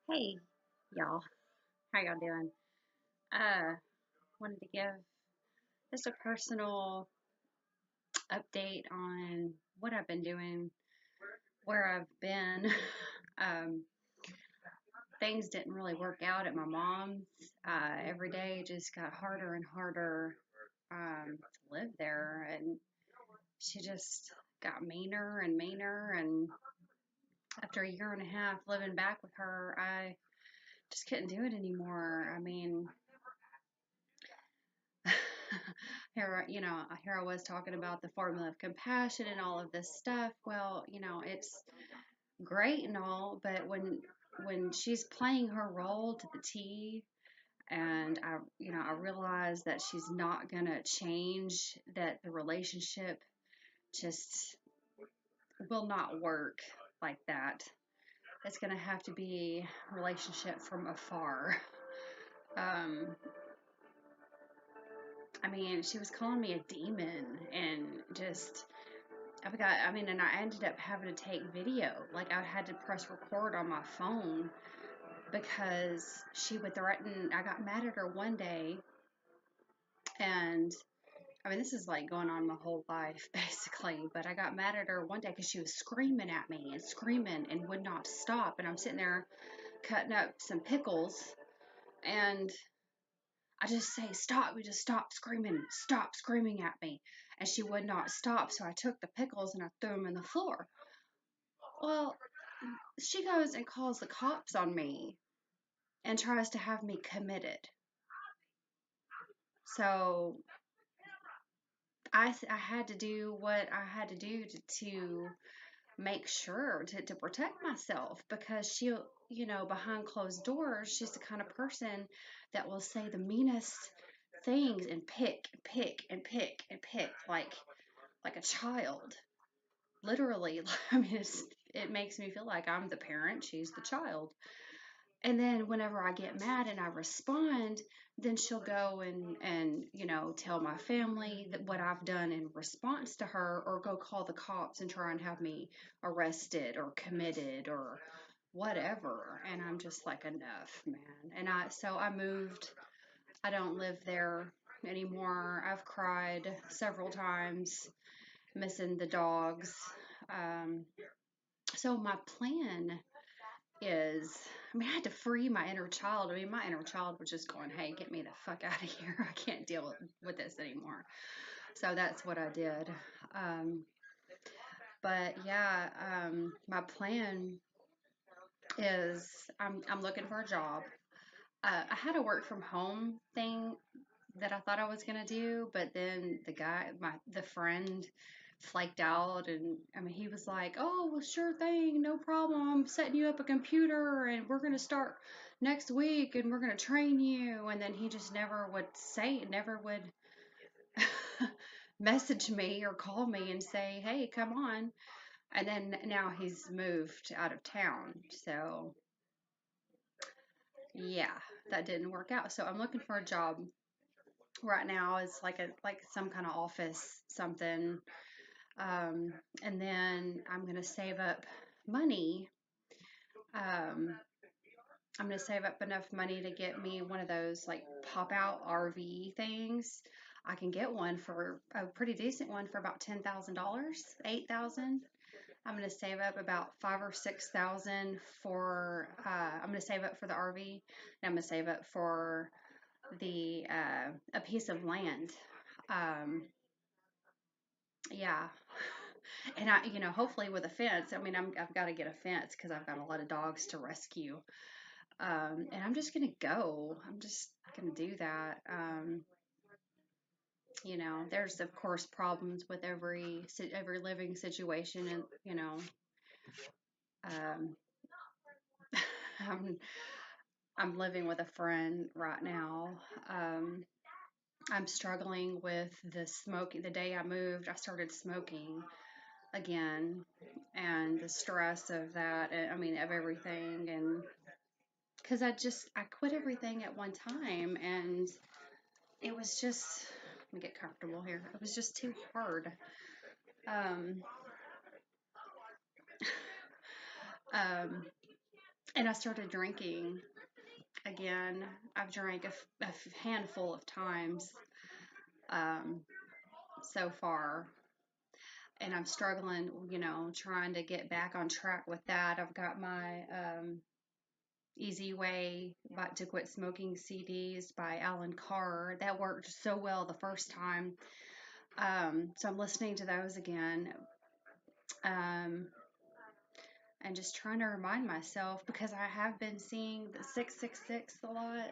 Hey, y'all. How y'all doing? Uh, Wanted to give just a personal update on what I've been doing, where I've been. Um, Things didn't really work out at my mom's. Every day just got harder and harder to live there, and she just got meaner and meaner. And after a year and a half living back with her, I just couldn't do it anymore. I mean, here I was talking about the formula of compassion and all of this stuff. Well, it's great and all, but when she's playing her role to the T, and I realize that she's not gonna change, that the relationship just will not work like that. It's gonna have to be a relationship from afar. Um, I mean, she was calling me a demon and just and I ended up having to take video. Like, I had to press record on my phone because she would threaten. I got mad at her one day, and I mean, this is like going on my whole life, basically. But I got mad at her one day because she was screaming at me and screaming and would not stop. And I'm sitting there cutting up some pickles, and I just say, stop, we just stop screaming at me. And she would not stop. So I took the pickles and I threw them in the floor. Well, she goes and calls the cops on me and tries to have me committed. So I had to do what I had to do to make sure to protect myself, because behind closed doors, she's the kind of person that will say the meanest things and pick and pick and pick and pick like a child. Literally, I mean, it makes me feel like I'm the parent, she's the child. And then whenever I get mad and I respond, then she'll go and tell my family that what I've done in response to her, or go call the cops and try and have me arrested or committed or whatever. And I'm just like, enough, man. And I moved. I don't live there anymore. I've cried several times missing the dogs. Um, so my plan is, I mean, I had to free my inner child. I mean, my inner child was just going, hey, get me the fuck out of here. I can't deal with this anymore. So that's what I did. Um, but yeah, my plan is, I'm looking for a job. I had a work from home thing that I thought I was gonna do, but then the friend flaked out, and I mean, he was like, "Oh, well, sure thing, no problem. I'm setting you up a computer, and we're gonna start next week, and we're gonna train you." And then he just never would message me or call me and say, "Hey, come on." And then now he's moved out of town, so yeah, that didn't work out. So I'm looking for a job right now. It's like some kind of office something. And then I'm gonna save up money. Um, I'm gonna save up enough money to get me one of those like pop out RV things. I can get one for a pretty decent one for about $10,000, 8,000. I'm gonna save up about 5 or 6 thousand for. I'm gonna save up for the RV. And I'm gonna save up for the a piece of land. Um, yeah, and hopefully with a fence. I mean, I've got to get a fence because I've got a lot of dogs to rescue. And I'm just gonna go. I'm just gonna do that. There's of course problems with every living situation, and um, I'm I'm living with a friend right now. Um, I'm struggling with the smoking. The day I moved, I started smoking again, and the stress of that. I mean, of everything, and because I quit everything at one time, and it was just, let me get comfortable here. It was just too hard. Um, um, And I started drinking again. I've drank a handful of times um, so far, and I'm struggling, trying to get back on track with that. I've got my Easy Way to Quit Smoking CDs by Alan Carr. That worked so well the first time. So I'm listening to those again. Um, and just trying to remind myself because I have been seeing the 666 a lot.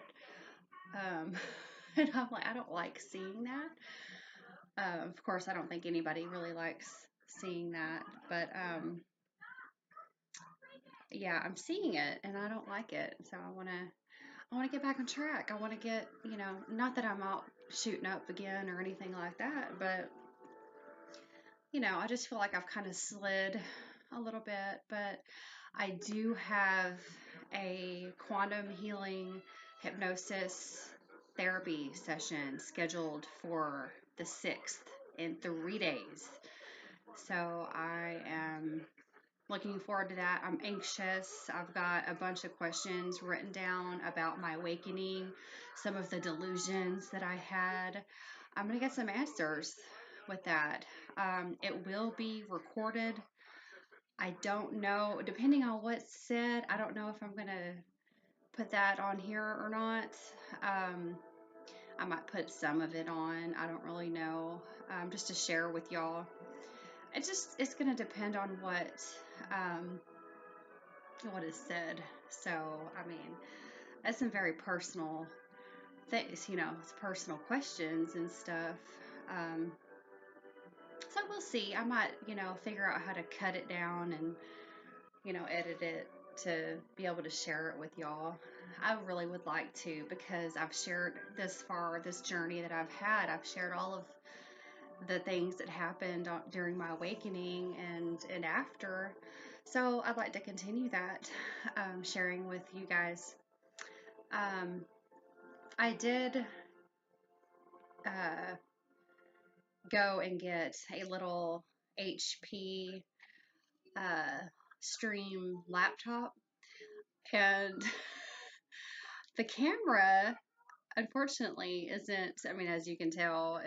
And I'm like, I don't like seeing that. Of course, I don't think anybody really likes seeing that, but yeah, I'm seeing it and I don't like it. So I want to get back on track. I want to get, not that I'm out shooting up again or anything like that, but I just feel like I've kind of slid a little bit, but I do have a quantum healing hypnosis therapy session scheduled for the 6th in 3 days. So I am looking forward to that. I'm anxious. I've got a bunch of questions written down about my awakening, some of the delusions that I had. I'm going to get some answers with that. It will be recorded. I don't know, depending on what's said, I don't know if I'm going to put that on here or not. I might put some of it on. I don't really know. Just to share with y'all. It's going to depend on um, what is said. So, I mean, that's some very personal things, it's personal questions and stuff. Um, so we'll see. I might, figure out how to cut it down and, edit it to be able to share it with y'all. I really would like to because I've shared this far, this journey that I've had. I've shared all of the things that happened during my awakening and after. So I'd like to continue that, sharing with you guys. I did uh, go and get a little HP Stream laptop, and the camera, unfortunately, isn't. I mean, as you can tell,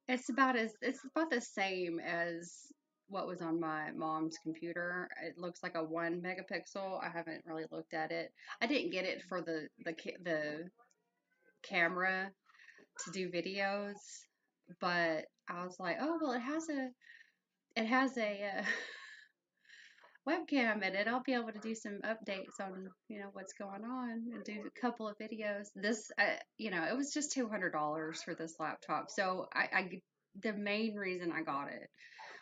it's about the same as what was on my mom's computer. It looks like a 1 megapixel. I haven't really looked at it. I didn't get it for the camera to do videos, but I was like, oh well, it has a webcam in it. I'll be able to do some updates on what's going on and do a couple of videos. It was just $200 for this laptop, so the main reason I got it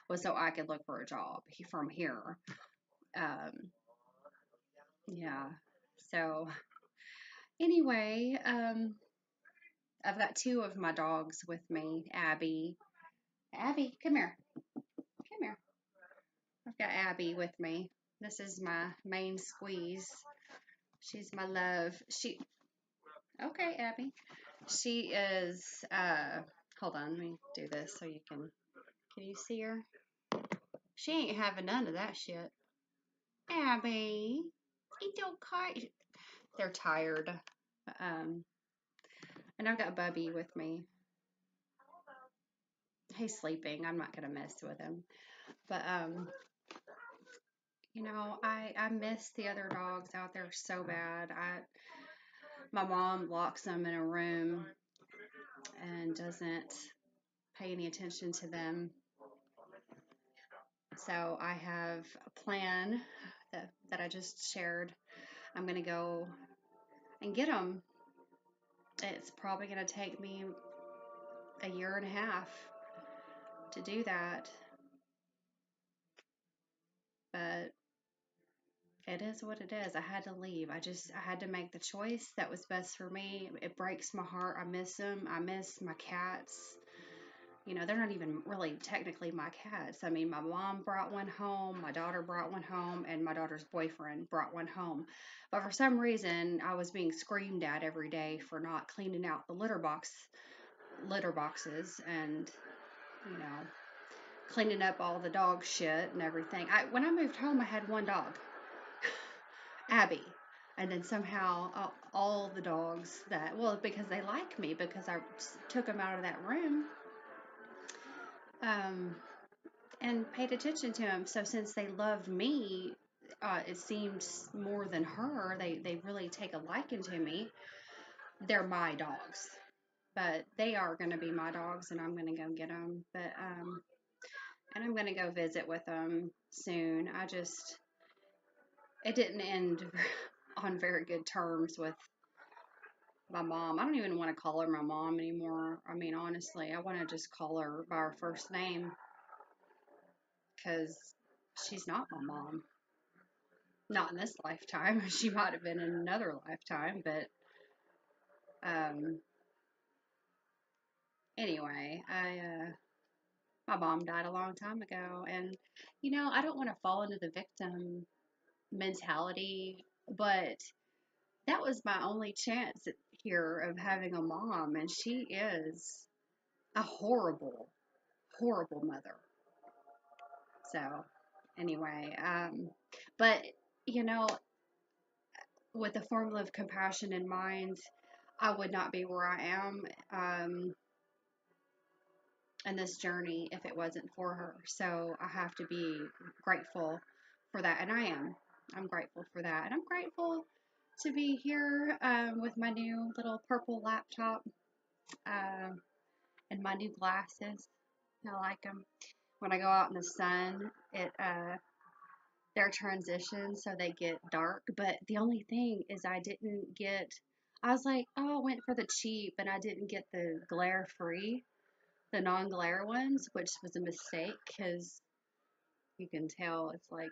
was so I could look for a job from here. Um, yeah. So anyway, I've got two of my dogs with me. Abby, come here. Come here. I've got Abby with me. This is my main squeeze. She's my love. Okay, Abby. She is, hold on, let me do this so can you see her? She ain't having none of that shit. Abby, it's okay. They're tired. Um, and I've got Bubby with me. He's sleeping. I'm not gonna mess with him. But I miss the other dogs out there so bad. My mom locks them in a room and doesn't pay any attention to them. So I have a plan that I just shared. I'm gonna go and get them. It's probably gonna take me a year and a half to do that, but it is what it is. I had to leave. I had to make the choice that was best for me. It breaks my heart. I miss them. I miss my cats. They're not even really technically my cats. I mean, my mom brought one home, my daughter brought one home, and my daughter's boyfriend brought one home. But for some reason, I was being screamed at every day for not cleaning out the litter boxes and, cleaning up all the dog shit and everything. When I moved home, I had one dog, Abby. And then somehow all the dogs that, well, because they like me, because I took them out of that room, um, and paid attention to them. So since they love me, it seems more than her. They really take a liking to me. They're my dogs, but they are going to be my dogs, and I'm going to go get them. But and I'm going to go visit with them soon. It didn't end on very good terms with my mom. I don't even want to call her my mom anymore. I mean, honestly, I want to just call her by her first name because she's not my mom. Not in this lifetime. She might have been in another lifetime, but um, anyway, my mom died a long time ago, and I don't want to fall into the victim mentality, but that was my only chance here of having a mom, and she is a horrible, horrible mother. So, anyway, but you know, with the formula of compassion in mind, I would not be where I am in this journey if it wasn't for her. So I have to be grateful for that, and I am. I'm grateful for that, and I'm grateful to be here with my new little purple laptop uh, and my new glasses. I like them. When I go out in the sun, they're transition, so they get dark. But the only thing is, I was like, oh, I went for the cheap, and I didn't get the glare free, the non-glare ones, which was a mistake because you can tell it's like,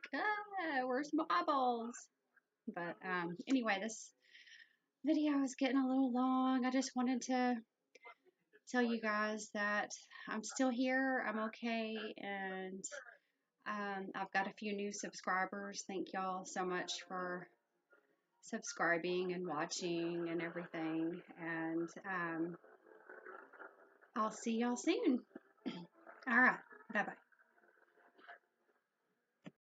where's my eyeballs? But anyway, this video is getting a little long. I just wanted to tell you guys that I'm still here. I'm okay, and I've got a few new subscribers. Thank y'all so much for subscribing and watching and everything. And I'll see y'all soon. All right. Bye bye.